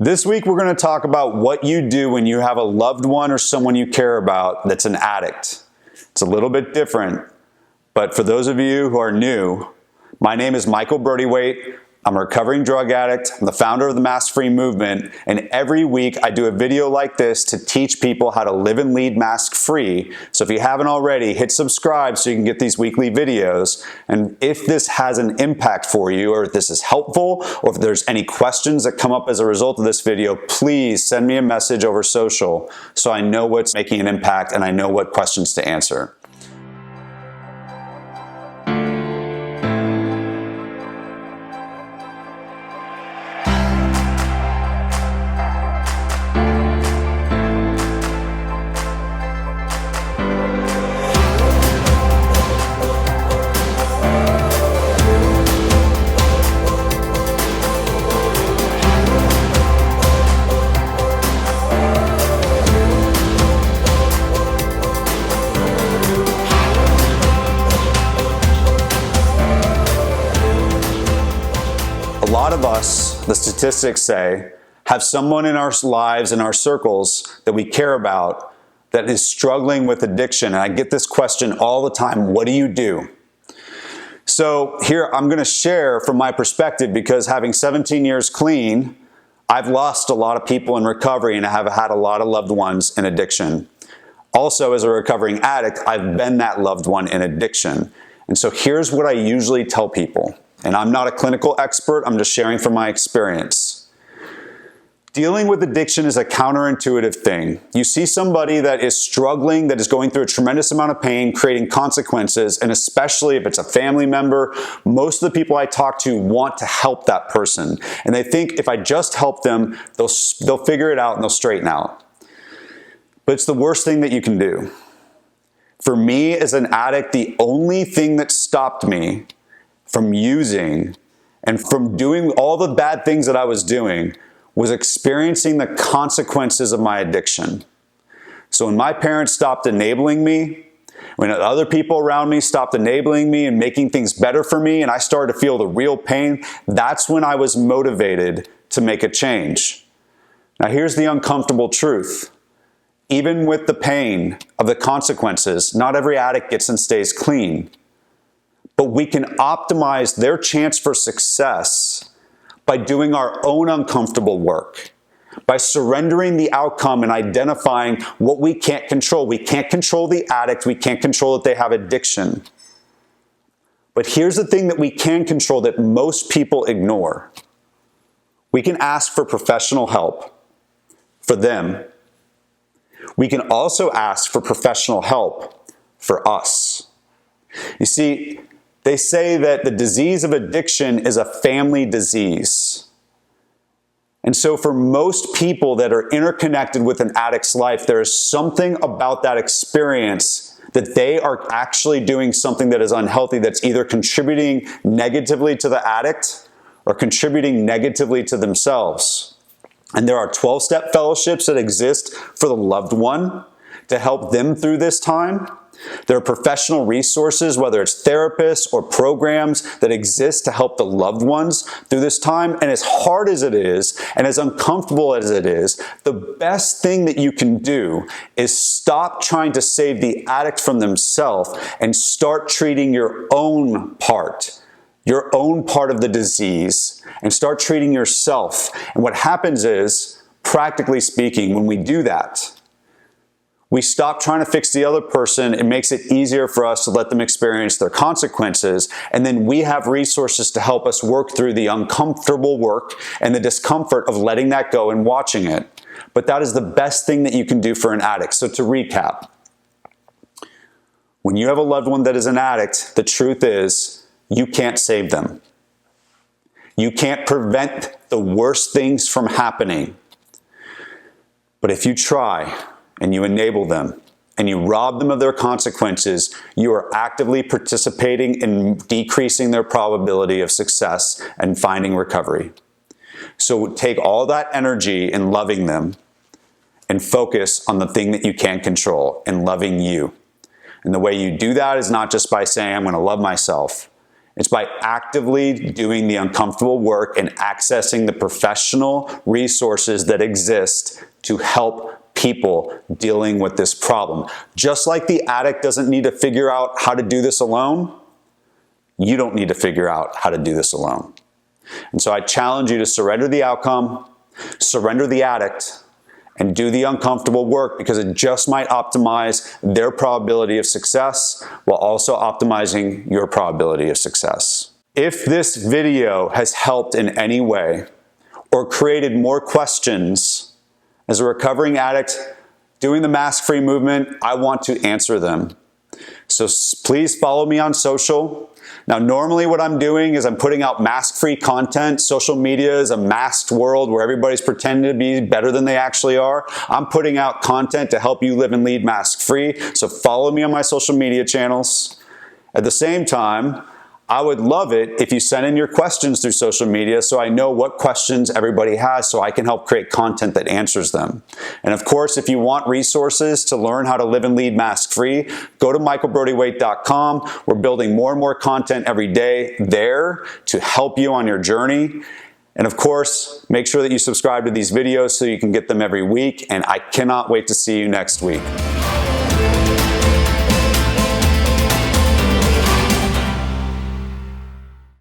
This week, we're going to talk about what you do when you have a loved one or someone you care about that's an addict. It's a little bit different, but for those of you who are new, my name is Brody-Waite. I'm a recovering drug addict. I'm the founder of the Mask-Free movement, and every week I do a video like this to teach people how to live and lead mask-free. So if you haven't already, hit subscribe so you can get these weekly videos. And if this has an impact for you, or if this is helpful, or if there's any questions that come up as a result of this video, please send me a message over social so I know what's making an impact and I know what questions to answer. A lot of us, the statistics say, have someone in our lives, in our circles that we care about that is struggling with addiction. And I get this question all the time, what do you do? So here I'm going to share from my perspective, because having 17 years clean, I've lost a lot of people in recovery and I have had a lot of loved ones in addiction. Also, as a recovering addict, I've been that loved one in addiction. And so here's what I usually tell people. And I'm not a clinical expert, I'm just sharing from my experience. Dealing with addiction is a counterintuitive thing. You see somebody that is struggling, that is going through a tremendous amount of pain, creating consequences, and especially if it's a family member, most of the people I talk to want to help that person. And they think if I just help them, they'll figure it out and they'll straighten out. But it's the worst thing that you can do. For me as an addict, the only thing that stopped me from using and from doing all the bad things that I was doing was experiencing the consequences of my addiction. So when my parents stopped enabling me, when other people around me stopped enabling me and making things better for me, and I started to feel the real pain, that's when I was motivated to make a change. Now here's the uncomfortable truth. Even with the pain of the consequences, not every addict gets and stays clean. But we can optimize their chance for success by doing our own uncomfortable work, by surrendering the outcome and identifying what we can't control. We can't control the addict. We can't control that they have addiction. But here's the thing that we can control that most people ignore. We can ask for professional help for them. We can also ask for professional help for us. You see, they say that the disease of addiction is a family disease. And so for most people that are interconnected with an addict's life, there is something about that experience that they are actually doing something that is unhealthy, that's either contributing negatively to the addict or contributing negatively to themselves. And there are 12-step fellowships that exist for the loved one to help them through this time. There are professional resources, whether it's therapists or programs that exist to help the loved ones through this time. And as hard as it is, and as uncomfortable as it is, the best thing that you can do is stop trying to save the addict from themselves and start treating your own part of the disease, and start treating yourself. And what happens is, practically speaking, when we do that, we stop trying to fix the other person. It makes it easier for us to let them experience their consequences. And then we have resources to help us work through the uncomfortable work and the discomfort of letting that go and watching it. But that is the best thing that you can do for an addict. So to recap, when you have a loved one that is an addict, the truth is you can't save them. You can't prevent the worst things from happening. But if you try, and you enable them, and you rob them of their consequences, you are actively participating in decreasing their probability of success and finding recovery. So take all that energy in loving them and focus on the thing that you can control, in loving you. And the way you do that is not just by saying, I'm going to love myself. It's by actively doing the uncomfortable work and accessing the professional resources that exist to help people dealing with this problem. Just like the addict doesn't need to figure out how to do this alone, you don't need to figure out how to do this alone. And so I challenge you to surrender the outcome, surrender the addict, and do the uncomfortable work, because it just might optimize their probability of success while also optimizing your probability of success. If this video has helped in any way or created more questions as a recovering addict doing the mask-free movement, I want to answer them. So please follow me on social. Now, normally what I'm doing is I'm putting out mask-free content. Social media is a masked world where everybody's pretending to be better than they actually are. I'm putting out content to help you live and lead mask-free. So follow me on my social media channels. At the same time, I would love it if you send in your questions through social media so I know what questions everybody has so I can help create content that answers them. And of course, if you want resources to learn how to live and lead mask-free, go to michaelbrody-waite.com. We're building more and more content every day there to help you on your journey. And of course, make sure that you subscribe to these videos so you can get them every week. And I cannot wait to see you next week.